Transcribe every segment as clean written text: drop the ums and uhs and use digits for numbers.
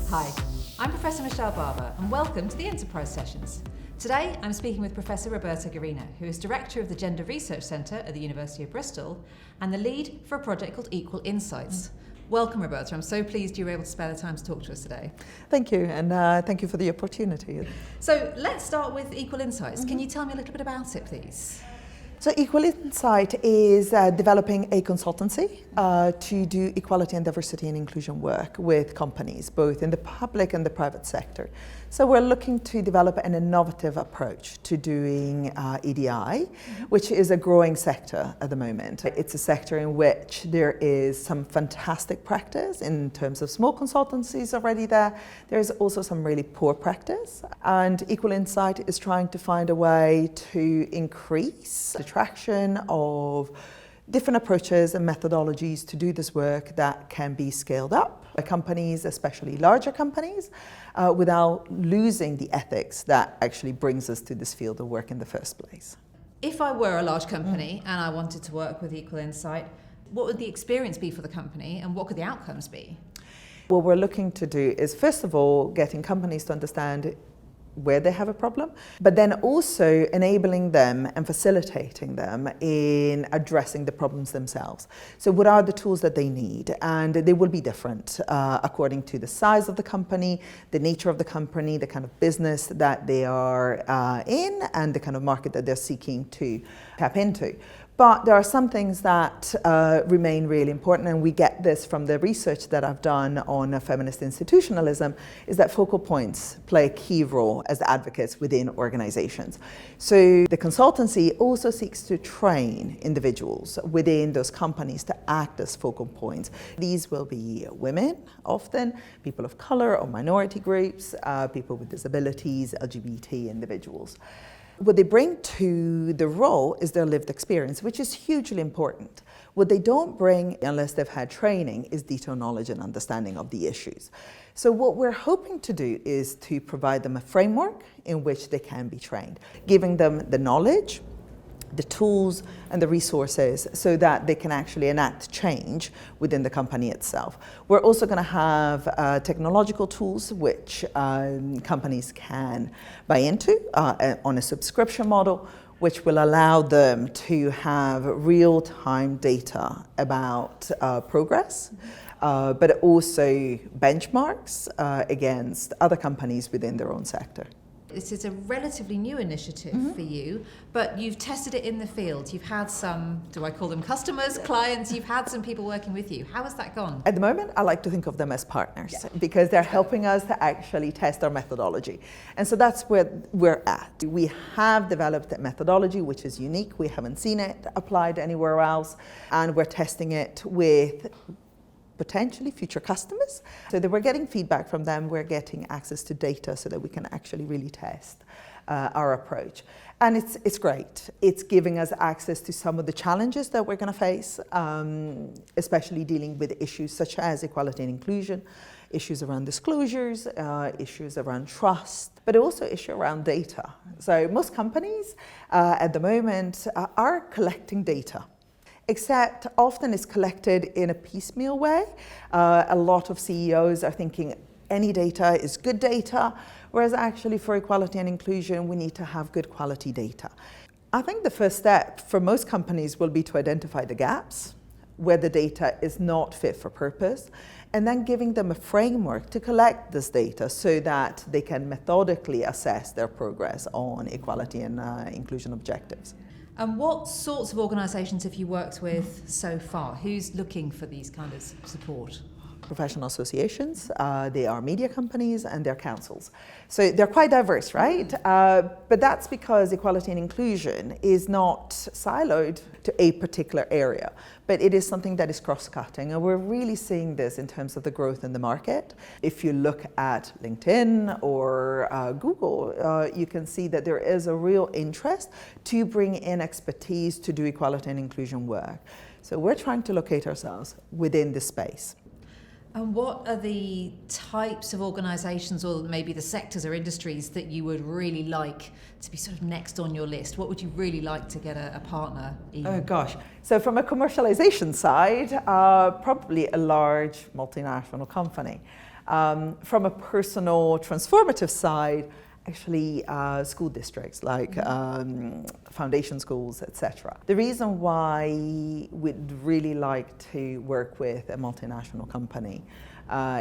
Hi, I'm Professor Michele Barbour and welcome to the Enterprise Sessions. Today I'm speaking with Professor Roberta Guerrina, who is Director of the Gender Research Centre at the University of Bristol and the lead for a project called Equal Insights. Welcome, Roberta. I'm so pleased you were able to spare the time to talk to us today. Thank you, and thank you for the opportunity. So let's start with Equal Insights. Can you tell me a little bit about it, please? So Equal Insight is developing a consultancy to do equality and diversity and inclusion work with companies, both in the public and the private sector. So we're looking to develop an innovative approach to doing EDI, which is a growing sector at the moment. It's a sector in which there is some fantastic practice in terms of small consultancies already there. There's also some really poor practice. And Equal Insight is trying to find a way to increase the traction of different approaches and methodologies to do this work that can be scaled up by companies, especially larger companies, without losing the ethics that actually brings us to this field of work in the first place. If I were a large company and I wanted to work with Equal Insight, what would the experience be for the company and what could the outcomes be? What we're looking to do is, first of all, getting companies to understand where they have a problem, but then also enabling them and facilitating them in addressing the problems themselves. So what are the tools that they need? And they will be different according to the size of the company, the nature of the company, the kind of business that they are in, and the kind of market that they're seeking to tap into. But there are some things that remain really important, and we get this from the research that I've done on feminist institutionalism, is that focal points play a key role as advocates within organizations. So the consultancy also seeks to train individuals within those companies to act as focal points. These will be women, often, people of color or minority groups, people with disabilities, LGBT individuals. What they bring to the role is their lived experience, which is hugely important. What they don't bring, unless they've had training, is detailed knowledge and understanding of the issues. So what we're hoping to do is to provide them a framework in which they can be trained, giving them the knowledge, the tools and the resources so that they can actually enact change within the company itself. We're also going to have technological tools which companies can buy into on a subscription model, which will allow them to have real-time data about progress, but also benchmarks against other companies within their own sector. This is a relatively new initiative for you, but you've tested it in the field. You've had some, do I call them customers, clients? You've had some people working with you. How has that gone? At the moment, I like to think of them as partners because they're helping us to actually test our methodology. And so that's where we're at. We have developed a methodology which is unique. We haven't seen it applied anywhere else, and we're testing it with potentially future customers. So that we're getting feedback from them, we're getting access to data so that we can actually really test our approach. And it's great. It's giving us access to some of the challenges that we're going to face, especially dealing with issues such as equality and inclusion, issues around disclosures, issues around trust, but also issues around data. So most companies at the moment are collecting data, except often it's collected in a piecemeal way. A lot of CEOs are thinking any data is good data, whereas actually for equality and inclusion, we need to have good quality data. I think the first step for most companies will be to identify the gaps where the data is not fit for purpose, and then giving them a framework to collect this data so that they can methodically assess their progress on equality and inclusion objectives. And what sorts of organisations have you worked with so far? Who's looking for these kind of support? Professional associations, they are media companies, and they're councils. So they're quite diverse, right? But that's because equality and inclusion is not siloed to a particular area, but it is something that is cross-cutting. And we're really seeing this in terms of the growth in the market. If you look at LinkedIn or Google, you can see that there is a real interest to bring in expertise to do equality and inclusion work. So we're trying to locate ourselves within this space. And what are the types of organisations or maybe the sectors or industries that you would really like to be sort of next on your list? What would you really like to get a partner in? Oh gosh. So from a commercialization side, probably a large multinational company. From a personal transformative side, actually school districts like foundation schools, etc. The reason why we'd really like to work with a multinational company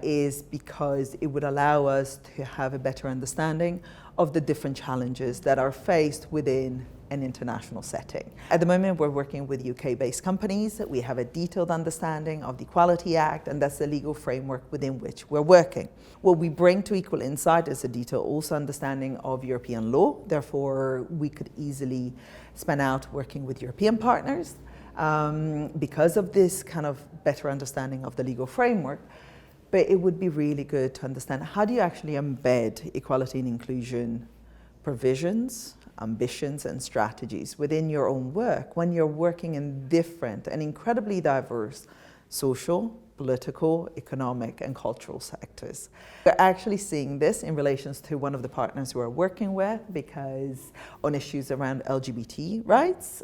is because it would allow us to have a better understanding of the different challenges that are faced within an international setting. At the moment, we're working with UK-based companies. We have a detailed understanding of the Equality Act, and that's the legal framework within which we're working. What we bring to Equal Insight is a detailed also understanding of European law. Therefore, we could easily span out working with European partners because of this kind of better understanding of the legal framework. But it would be really good to understand, how do you actually embed equality and inclusion provisions, ambitions and strategies within your own work when you're working in different and incredibly diverse social, political, economic and cultural sectors. We're actually seeing this in relation to one of the partners we're working with because on issues around LGBT rights,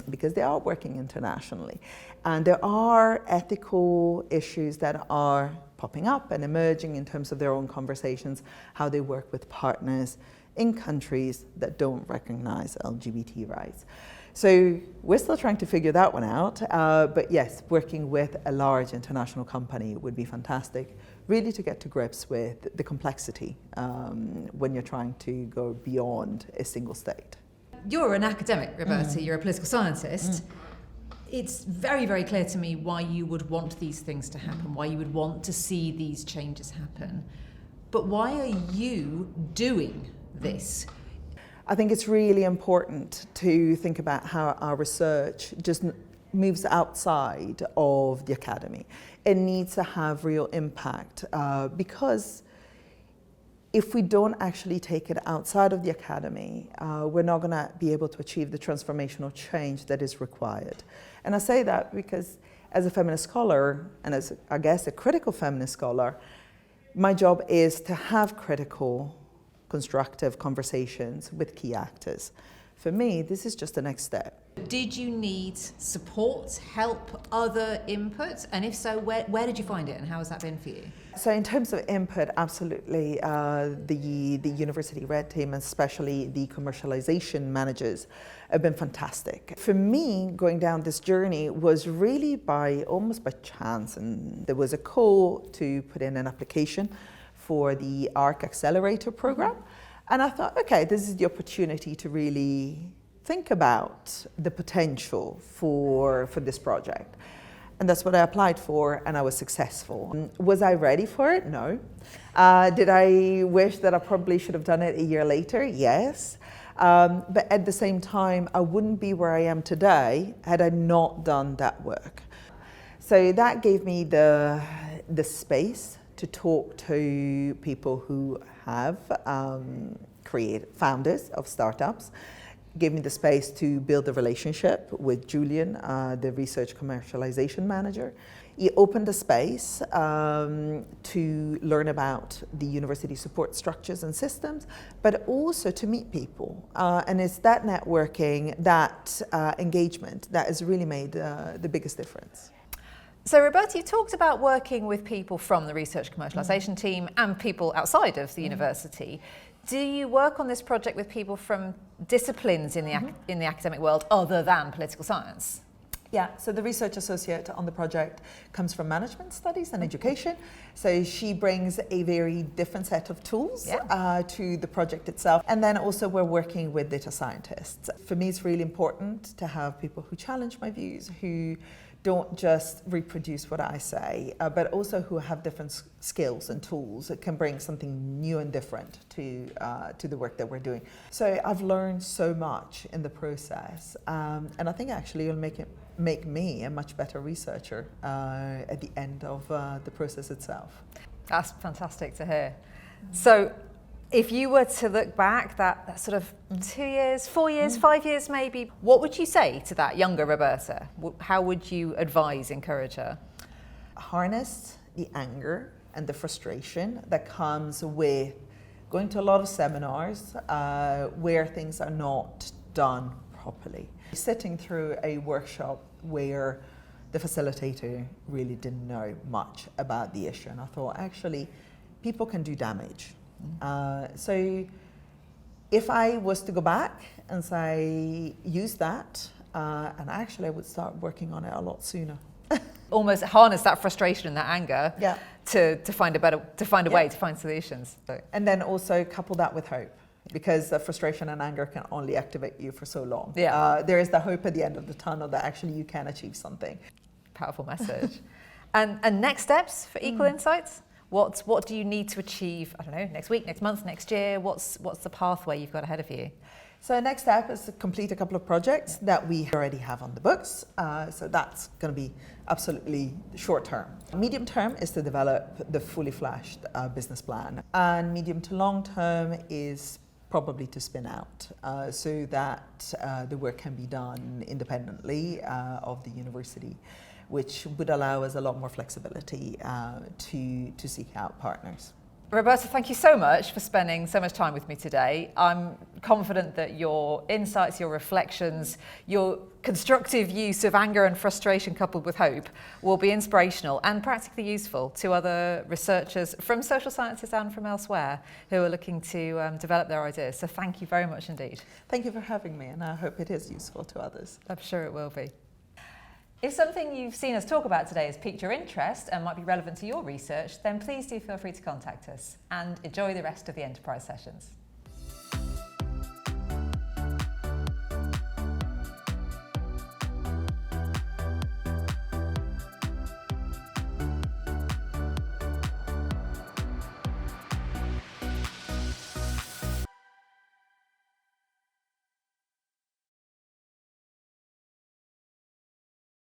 because they are working internationally. And there are ethical issues that are popping up and emerging in terms of their own conversations, how they work with partners in countries that don't recognize LGBT rights. So we're still trying to figure that one out, but yes, working with a large international company would be fantastic, really to get to grips with the complexity when you're trying to go beyond a single state. You're an academic, Roberta, you're a political scientist. It's very, very clear to me why you would want these things to happen, why you would want to see these changes happen. But why are you doing this? I think it's really important to think about how our research just moves outside of the academy. It needs to have real impact because if we don't actually take it outside of the academy, we're not going to be able to achieve the transformational change that is required. And I say that because as a feminist scholar, and as I guess a critical feminist scholar, my job is to have critical, constructive conversations with key actors. For me, this is just the next step. Did you need support, help, other input? And if so, where did you find it and how has that been for you? So in terms of input, absolutely, the University Red Team, and especially the commercialization managers, have been fantastic. For me, going down this journey was really almost by chance, and there was a call to put in an application for the ARC Accelerator program. And I thought, okay, this is the opportunity to really think about the potential for this project. And that's what I applied for, and I was successful. Was I ready for it? No. Did I wish that I probably should have done it a year later? Yes. But at the same time, I wouldn't be where I am today had I not done that work. So that gave me the space to talk to people who have founders of startups, gave me the space to build a relationship with Julian, the research commercialization manager. He opened the space to learn about the university support structures and systems, but also to meet people. And it's that networking, that engagement that has really made the biggest difference. So Roberta, you talked about working with people from the research commercialisation team and people outside of the university. Do you work on this project with people from disciplines in the academic world other than political science? Yeah, so the research associate on the project comes from management studies and education. So she brings a very different set of tools to the project itself. And then also we're working with data scientists. For me, it's really important to have people who challenge my views, who don't just reproduce what I say, but also who have different skills and tools that can bring something new and different to the work that we're doing. So I've learned so much in the process, and I think actually it'll make me a much better researcher at the end of the process itself. That's fantastic to hear. So if you were to look back that sort of 2 years, 4 years, 5 years maybe, what would you say to that younger Roberta? How would you advise, encourage her? Harness the anger and the frustration that comes with going to a lot of seminars where things are not done properly. Sitting through a workshop where the facilitator really didn't know much about the issue. And I thought, actually, people can do damage. So if I was to go back and say, use that, and actually I would start working on it a lot sooner. Almost harness that frustration and that anger to find a way to find solutions. So. And then also couple that with hope, because the frustration and anger can only activate you for so long. There is the hope at the end of the tunnel that actually you can achieve something. Powerful message. And next steps for Equal Insights? What do you need to achieve, I don't know, next week, next month, next year? What's the pathway you've got ahead of you? So next step is to complete a couple of projects that we already have on the books. So that's going to be absolutely short term. Medium term is to develop the fully flashed business plan. And medium to long term is probably to spin out so that the work can be done independently of the university, which would allow us a lot more flexibility to seek out partners. Roberta, thank you so much for spending so much time with me today. I'm confident that your insights, your reflections, your constructive use of anger and frustration coupled with hope will be inspirational and practically useful to other researchers from social sciences and from elsewhere who are looking to develop their ideas. So thank you very much indeed. Thank you for having me, and I hope it is useful to others. I'm sure it will be. If something you've seen us talk about today has piqued your interest and might be relevant to your research, then please do feel free to contact us and enjoy the rest of the Enterprise sessions.